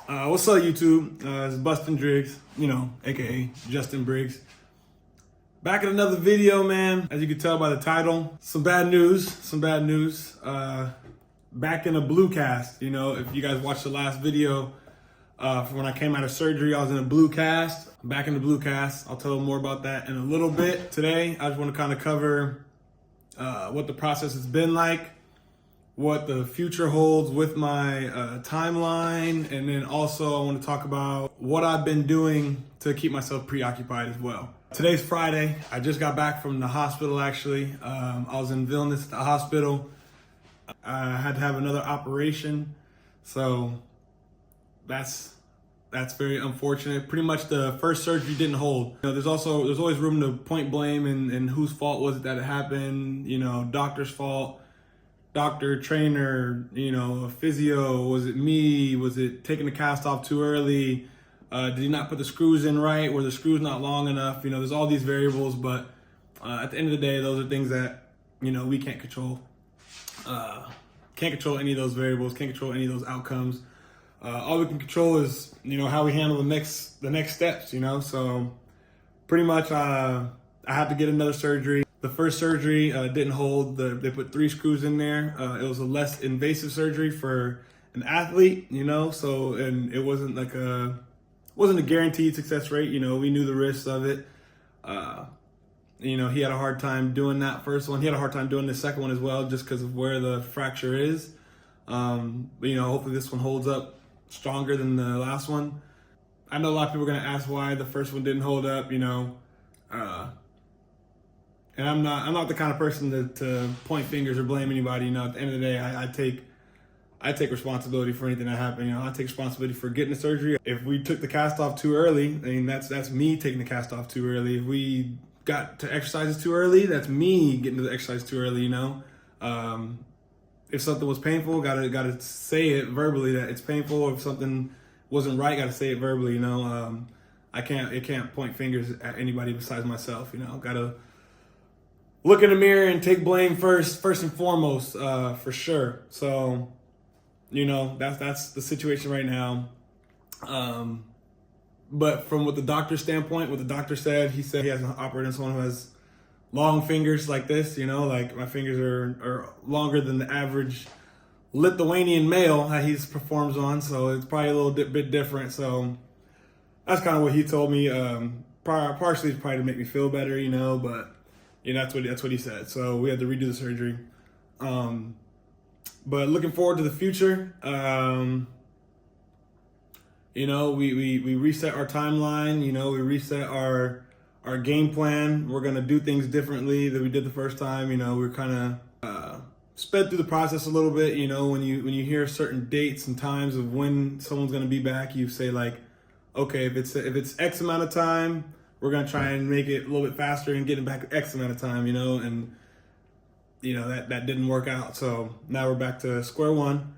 What's up, YouTube? It's Bustin' Driggs, aka Justin Briggs. Back in another video, man. As you can tell by the title, some bad news. Back in a blue cast. If you guys watched the last video from when I came out of surgery, I was in a blue cast. Back in the blue cast. I'll tell you more about that in a little bit. Today, I just want to kind of cover what the process has been like, what the future holds with my timeline, and then also I want to talk about what I've been doing to keep myself preoccupied as well. Today's Friday. I just got back from the hospital, actually. I was in Vilnius at the hospital. I had to have another operation, so that's very unfortunate. Pretty much the first surgery didn't hold. There's always room to point blame and whose fault was it that it happened. Doctor's fault. Doctor, trainer, physio, was it me? Was it taking the cast off too early? Did he not put the screws in right? Were the screws not long enough? There's all these variables, but at the end of the day, those are things that, we can't control. Can't control any of those variables, can't control any of those outcomes. All we can control is, how we handle the next steps, So pretty much I had to get another surgery. The first surgery didn't hold. They put 3 screws in there. It was a less invasive surgery for an athlete, so, and it wasn't a guaranteed success rate. We knew the risks of it. He had a hard time doing that first one. He had a hard time doing the second one as well, just because of where the fracture is. But hopefully this one holds up stronger than the last one. I know a lot of people are gonna ask why the first one didn't hold up, and I'm not the kind of person to point fingers or blame anybody. At the end of the day, I take responsibility for anything that happened. I take responsibility for getting the surgery. If we took the cast off too early, that's me taking the cast off too early. If we got to exercises too early, that's me getting to the exercise too early. If something was painful, gotta say it verbally that it's painful. If something wasn't right, gotta say it verbally. It can't point fingers at anybody besides myself. Gotta look in the mirror and take blame first and foremost, for sure. So, that's the situation right now. But from what the doctor's standpoint, what the doctor said, he said he has operated on someone who has long fingers like this, like my fingers are longer than the average Lithuanian male that he performs on. So it's probably a little bit different. So that's kind of what he told me. Partially it's probably to make me feel better, but that's what he said. So we had to redo the surgery. But looking forward to the future. We reset our timeline. We reset our game plan. We're gonna do things differently than we did the first time. We're kind of sped through the process a little bit. When you hear certain dates and times of when someone's gonna be back, you say like, okay, if it's X amount of time, we're gonna try and make it a little bit faster and get it back X amount of time, and that didn't work out. So now we're back to square one.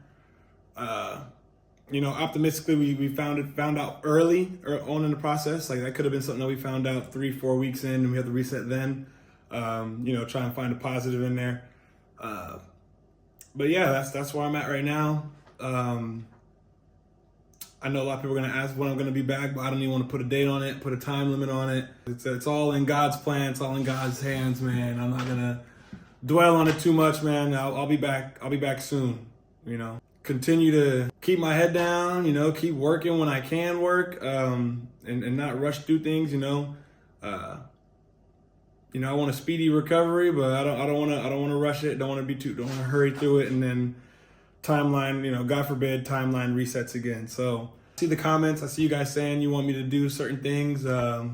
Optimistically, we found out early or on in the process. Like that could have been something that we found out 3-4 weeks in, and we had to reset then. Try and find a positive in there. But yeah, that's where I'm at right now. I know a lot of people are going to ask when I'm going to be back, but I don't even want to put a date on it, put a time limit on it. It's all in God's plan. It's all in God's hands, man. I'm not going to dwell on it too much, man. I'll be back. I'll be back soon, Continue to keep my head down, keep working when I can work, and not rush through things, I want a speedy recovery, but I don't want to rush it. Don't want to hurry through it, and then timeline, God forbid, timeline resets again. So I see the comments. I see you guys saying you want me to do certain things. I'll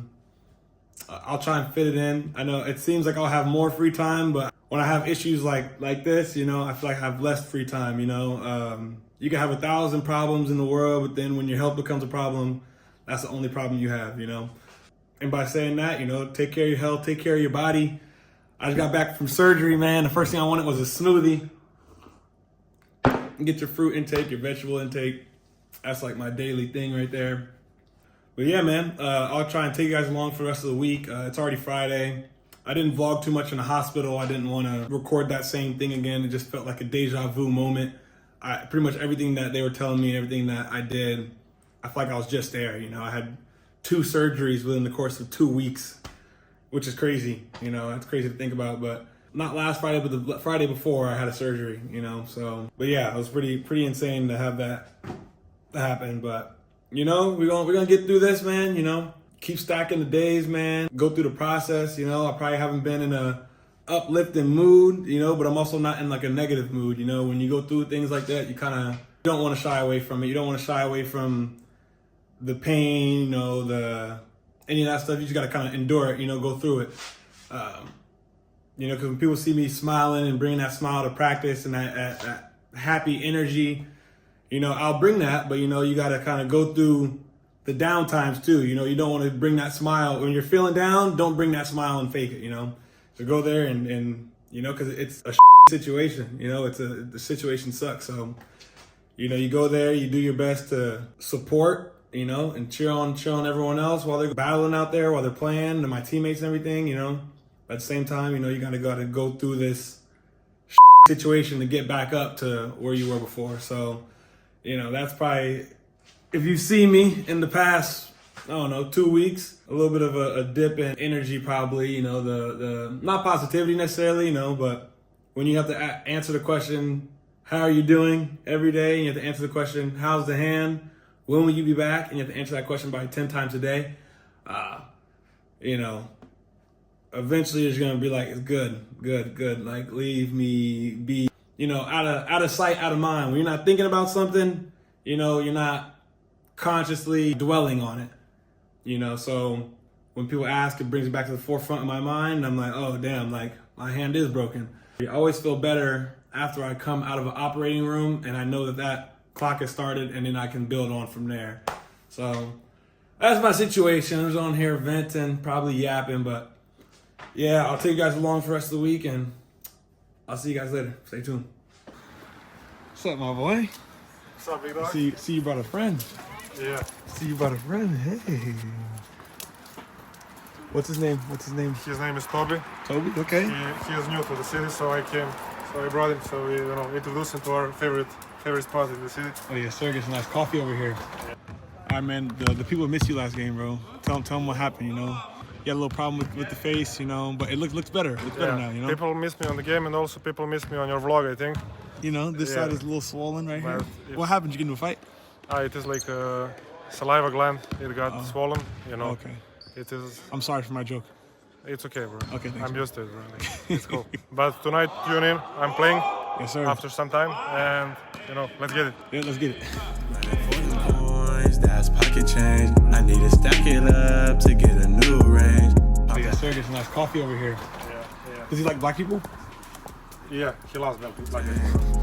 try and fit it in. I know it seems like I'll have more free time, but when I have issues like this, I feel like I have less free time. You can have 1,000 problems in the world, but then when your health becomes a problem, that's the only problem you have. And by saying that, take care of your health, take care of your body. I just got back from surgery, man. The first thing I wanted was a smoothie. Get your fruit intake, your vegetable intake. That's like my daily thing right there. But yeah, man, I'll try and take you guys along for the rest of the week. It's already Friday. I didn't vlog too much in the hospital. I didn't want to record that same thing again. It just felt like a deja vu moment. Pretty much everything that they were telling me, everything that I did, I feel like I was just there. You know, I had 2 surgeries within the course of 2 weeks, which is crazy. You know, it's crazy to think about, but not last Friday, but the Friday before I had a surgery, you know, so, but yeah, it was pretty insane to have that happen. But, you know, we're gonna get through this, man. You know, keep stacking the days, man. Go through the process. You know, I probably haven't been in a uplifting mood, you know, but I'm also not in like a negative mood. You know, when you go through things like that, you kind of don't want to shy away from it. You don't want to shy away from the pain, you know, any of that stuff. You just got to kind of endure it, you know, go through it. You know, because when people see me smiling and bringing that smile to practice and that happy energy, you know, I'll bring that, but, you know, you got to kind of go through the down times too. You know, you don't want to bring that smile. When you're feeling down, don't bring that smile and fake it, you know. So go there and you know, because it's a situation, you know, the situation sucks. So, you know, you go there, you do your best to support, you know, and cheer on everyone else while they're battling out there, while they're playing, and my teammates and everything, you know. At the same time, you know, you gotta go through this situation to get back up to where you were before. So, you know, that's probably, if you see me in the past, I don't know, 2 weeks, a little bit of a dip in energy probably, you know, the not positivity necessarily, you know, but when you have to answer the question, how are you doing every day? And you have to answer the question, how's the hand? When will you be back? And you have to answer that question by 10 times a day. You know, eventually it's gonna be like, it's good. Like, leave me be, you know, out of sight, out of mind. When you're not thinking about something, you know, you're not consciously dwelling on it, you know. So when people ask, it brings it back to the forefront of my mind. And I'm like, oh damn, like my hand is broken. I always feel better after I come out of an operating room and I know that clock has started, and then I can build on from there. So that's my situation. I was on here venting, probably yapping, but yeah, I'll take you guys along for the rest of the week, and I'll see you guys later. Stay tuned. What's up, my boy? What's up, big dog? See you brought a friend. Yeah. See you brought a friend. Hey. What's his name? His name is Toby. Toby. Okay. He is new to the city, so I brought him, so we, you know, introduced him to our favorite spot in the city. Oh yeah, sir. Get some nice coffee over here. Yeah. All right, man. The people missed you last game, bro. Tell them what happened. You know, you had a little problem with the face, you know, but it looks better. It looks better now, you know. People miss me on the game, and also people miss me on your vlog, I think. You know, this side is a little swollen right here. What happened? Did you get into a fight? It is like a saliva gland. It got swollen, you know. Okay. It is. I'm sorry for my joke. It's okay, bro. Okay, thanks. I'm used to it, bro. It's cool. But tonight, tune in. I'm playing. Yes, sir. After some time, and you know, let's get it. Yeah, let's get it. That's pocket change. I need to stack it up to get a new range. Yes, sir. Get some nice coffee over here. Yeah. Does he like black people? Yeah, he loves black people.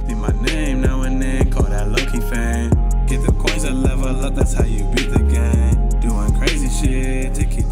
Be my name now and then, call that low-key fame. Get the coins and level up, that's how you beat the game. Doing crazy shit to keep